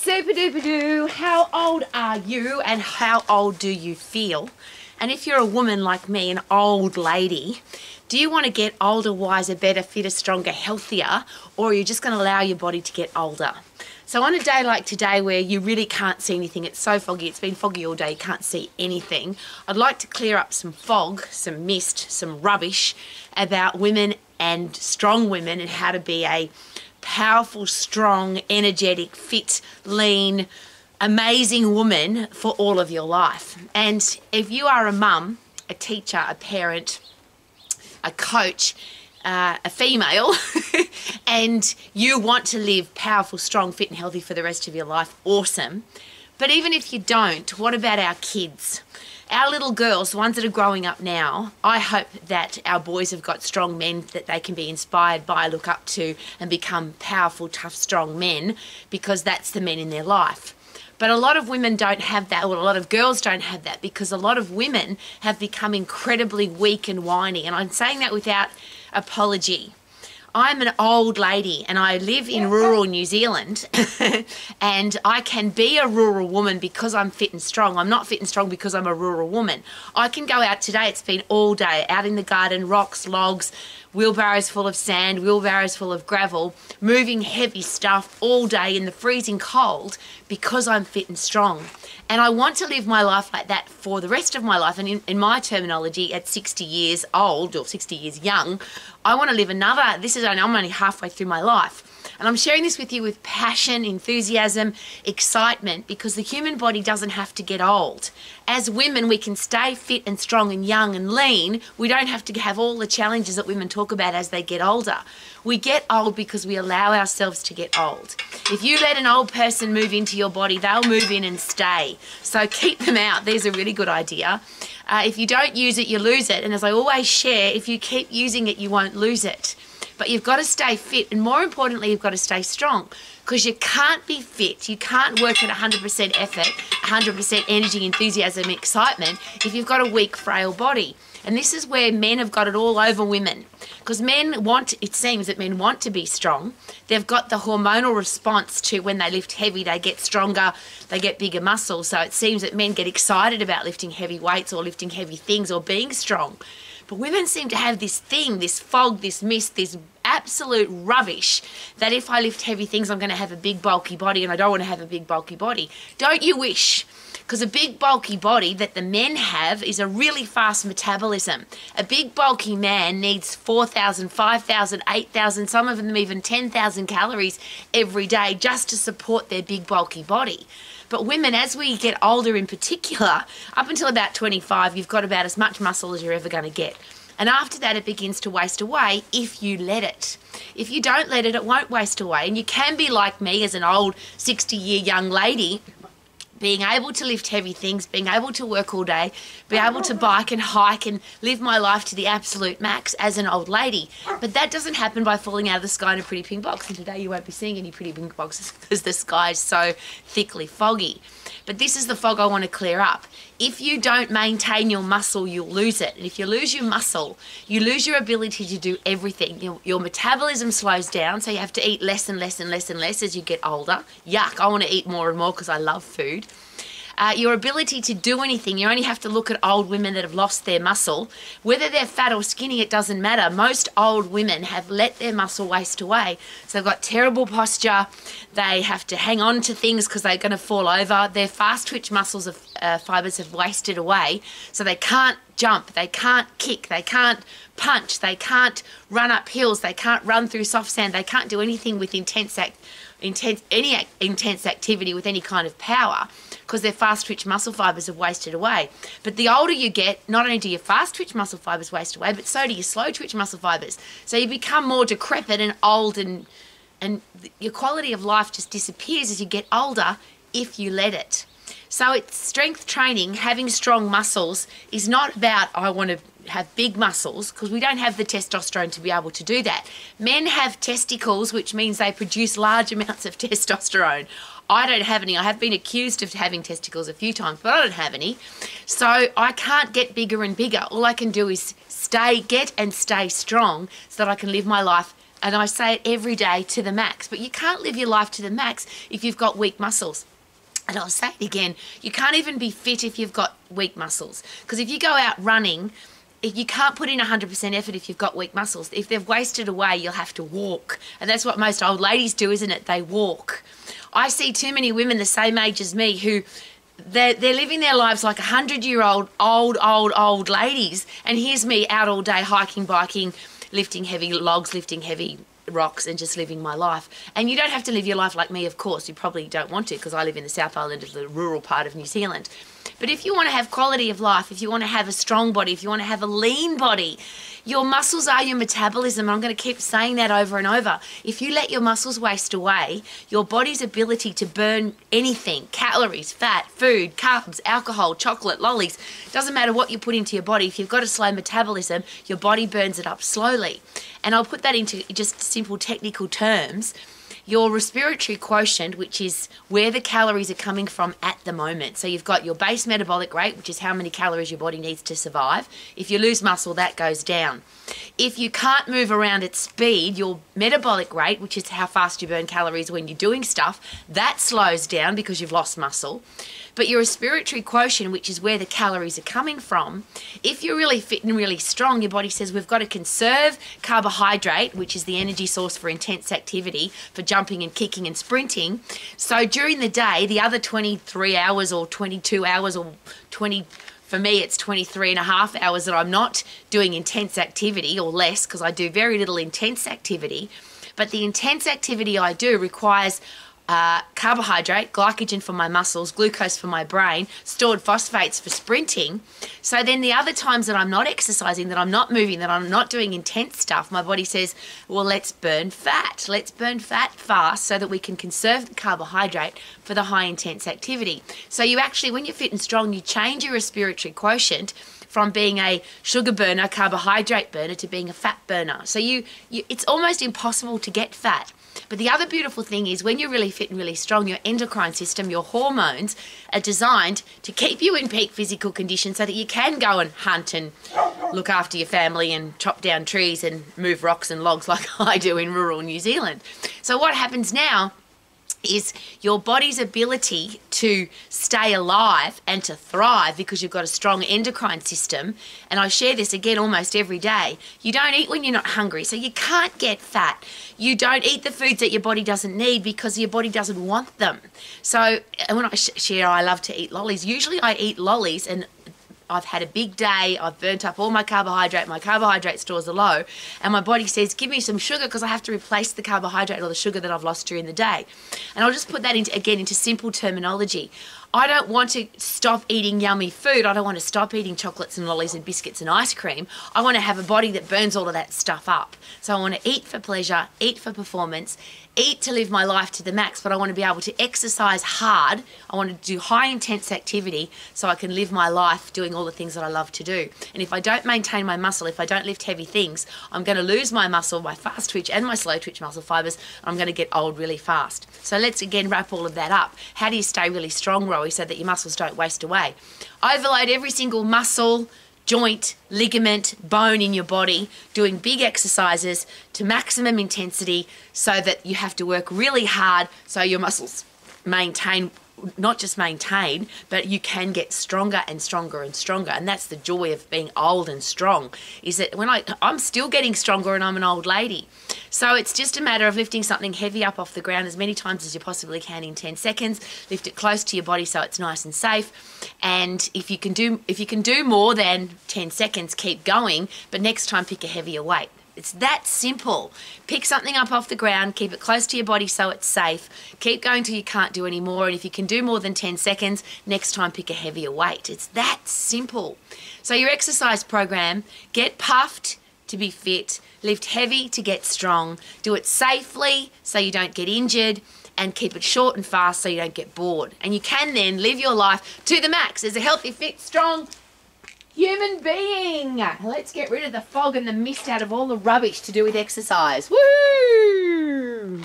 Super duper doo, how old are you and how old do you feel? And if you're a woman like me, an old lady, do you want to get older, wiser, better, fitter, stronger, healthier, or are you just going to allow your body to get older? So on a day like today where you really can't see anything, it's so foggy, it's been foggy all day, you can't see anything, I'd like to clear up some fog, some mist, some rubbish about women and strong women and how to be a powerful, strong, energetic, fit, lean, amazing woman for all of your life. And if you are a mum, a teacher, a parent, a coach, a female, and you want to live powerful, strong, fit and healthy for the rest of your life, awesome. But even if you don't, what about our kids? Our little girls, the ones that are growing up now, I hope that our boys have got strong men that they can be inspired by, look up to, and become powerful, tough, strong men, because that's the men in their life. But a lot of women don't have that, or a lot of girls don't have that, because a lot of women have become incredibly weak and whiny. And I'm saying that without apology. I'm an old lady and I live in rural New Zealand and I can be a rural woman because I'm fit and strong. I'm not fit and strong because I'm a rural woman. I can go out today, it's been all day, out in the garden, rocks, logs, wheelbarrows full of sand, wheelbarrows full of gravel, moving heavy stuff all day in the freezing cold because I'm fit and strong. And I want to live my life like that for the rest of my life. And in my terminology, at 60 years old or 60 years young, I want to live another, I'm only halfway through my life. And I'm sharing this with you with passion, enthusiasm, excitement, because the human body doesn't have to get old. As women, we can stay fit and strong and young and lean. We don't have to have all the challenges that women talk about as they get older. We get old because we allow ourselves to get old. If you let an old person move into your body, they'll move in and stay. So keep them out. There's a really good idea. If you don't use it, you lose it. And as I always share, if you keep using it, you won't lose it. But you've got to stay fit, and more importantly, you've got to stay strong, because you can't be fit, you can't work at 100% effort, 100% energy, enthusiasm, excitement if you've got a weak, frail body. And this is where men have got it all over women, because it seems that men want to be strong. They've got the hormonal response to when they lift heavy, they get stronger, they get bigger muscles. So it seems that men get excited about lifting heavy weights or lifting heavy things or being strong. But women seem to have this thing, this fog, this mist, this absolute rubbish that if I lift heavy things, I'm going to have a big bulky body, and I don't want to have a big bulky body. Don't you wish? Because a big bulky body that the men have is a really fast metabolism. A big bulky man needs 4,000, 5,000, 8,000, some of them even 10,000 calories every day just to support their big bulky body. But women, as we get older in particular, up until about 25, you've got about as much muscle as you're ever going to get. And after that, it begins to waste away if you let it. If you don't let it, it won't waste away. And you can be like me as an old 60-year young lady, being able to lift heavy things, being able to work all day, be able to bike and hike and live my life to the absolute max as an old lady. But that doesn't happen by falling out of the sky in a pretty pink box. And today you won't be seeing any pretty pink boxes because the sky is so thickly foggy. But this is the fog I want to clear up. If you don't maintain your muscle, you'll lose it. And if you lose your muscle, you lose your ability to do everything. Your metabolism slows down, so you have to eat less and less and less and less as you get older. Yuck, I want to eat more and more because I love food. Your ability to do anything, you only have to look at old women that have lost their muscle. Whether they're fat or skinny, it doesn't matter. Most old women have let their muscle waste away. So they've got terrible posture. They have to hang on to things because they're going to fall over. Their fast twitch muscles of fibers have wasted away. So they can't jump, they can't kick, they can't punch, they can't run up hills, they can't run through soft sand, they can't do anything with intense activity with any kind of power, because their fast twitch muscle fibers have wasted away. But the older you get, not only do your fast twitch muscle fibers waste away, but so do your slow twitch muscle fibers. So you become more decrepit and old, and your quality of life just disappears as you get older if you let it. So it's strength training, having strong muscles is not about I want to have big muscles, because we don't have the testosterone to be able to do that. Men have testicles, which means they produce large amounts of testosterone. I don't have any. I have been accused of having testicles a few times, but I don't have any. So I can't get bigger and bigger. All I can do is get and stay strong so that I can live my life and I say it every day, to the max. But you can't live your life to the max if you've got weak muscles. And I'll say it again, you can't even be fit if you've got weak muscles. Because if you go out running, you can't put in 100% effort if you've got weak muscles. If they've wasted away, you'll have to walk. And that's what most old ladies do, isn't it? They walk. I see too many women the same age as me who they're living their lives like 100-year-old, old ladies. And here's me out all day hiking, biking, lifting heavy logs, lifting heavy rocks, and just living my life. And you don't have to live your life like me, of course. You probably don't want to, because I live in the South Island of the rural part of New Zealand. But if you want to have quality of life, if you want to have a strong body, if you want to have a lean body, your muscles are your metabolism. I'm going to keep saying that over and over. If you let your muscles waste away, your body's ability to burn anything, calories, fat, food, carbs, alcohol, chocolate, lollies, doesn't matter what you put into your body. If you've got a slow metabolism, your body burns it up slowly. And I'll put that into just simple technical terms. Your respiratory quotient, which is where the calories are coming from at the moment. So you've got your base metabolic rate, which is how many calories your body needs to survive. If you lose muscle, that goes down. If you can't move around at speed, your metabolic rate, which is how fast you burn calories when you're doing stuff, that slows down because you've lost muscle. But your respiratory quotient, which is where the calories are coming from, if you're really fit and really strong, your body says we've got to conserve carbohydrate, which is the energy source for intense activity, for jumping and kicking and sprinting. So during the day, the other 23 hours or 22 hours or 20, for me it's 23 and a half hours that I'm not doing intense activity, or less, because I do very little intense activity. But the intense activity I do requires carbohydrate, glycogen for my muscles, glucose for my brain, stored phosphates for sprinting. So then the other times that I'm not exercising, that I'm not moving, that I'm not doing intense stuff, my body says, well, let's burn fat. Let's burn fat fast so that we can conserve the carbohydrate for the high intense activity. So you actually, when you're fit and strong, you change your respiratory quotient from being a sugar burner, carbohydrate burner, to being a fat burner. So it's almost impossible to get fat. But the other beautiful thing is when you're really fit and really strong, your endocrine system, your hormones are designed to keep you in peak physical condition so that you can go and hunt and look after your family and chop down trees and move rocks and logs like I do in rural New Zealand. So what happens now is your body's ability to stay alive and to thrive, because you've got a strong endocrine system. And I share this again almost every day. You don't eat when you're not hungry, so you can't get fat. You don't eat the foods that your body doesn't need because your body doesn't want them. So and when I share I love to eat lollies, usually I eat lollies and I've had a big day, I've burnt up all my carbohydrate stores are low, and my body says, give me some sugar because I have to replace the carbohydrate or the sugar that I've lost during the day. And I'll just put that into simple terminology. I don't want to stop eating yummy food. I don't want to stop eating chocolates and lollies and biscuits and ice cream. I want to have a body that burns all of that stuff up. So I want to eat for pleasure, eat for performance, eat to live my life to the max, but I want to be able to exercise hard. I want to do high intense activity so I can live my life doing all the things that I love to do. And if I don't maintain my muscle, if I don't lift heavy things, I'm going to lose my muscle, my fast twitch and my slow twitch muscle fibers, and I'm going to get old really fast. So let's again wrap all of that up. How do you stay really strong, Rowie, so that your muscles don't waste away? Overload every single muscle, joint, ligament, bone in your body, doing big exercises to maximum intensity so that you have to work really hard so your muscles maintain, not just maintain, but you can get stronger and stronger and stronger. And that's the joy of being old and strong, is that when I'm still getting stronger and I'm an old lady. So it's just a matter of lifting something heavy up off the ground as many times as you possibly can in 10 seconds. Lift it close to your body so it's nice and safe. And if you can do more than 10 seconds, keep going, but next time pick a heavier weight. It's that simple. Pick something up off the ground, keep it close to your body so it's safe. Keep going till you can't do any more. And if you can do more than 10 seconds, next time pick a heavier weight. It's that simple. So your exercise program, get puffed to be fit, lift heavy to get strong, do it safely so you don't get injured, and keep it short and fast so you don't get bored. And you can then live your life to the max as a healthy, fit, strong human being. Let's get rid of the fog and the mist out of all the rubbish to do with exercise. Woo!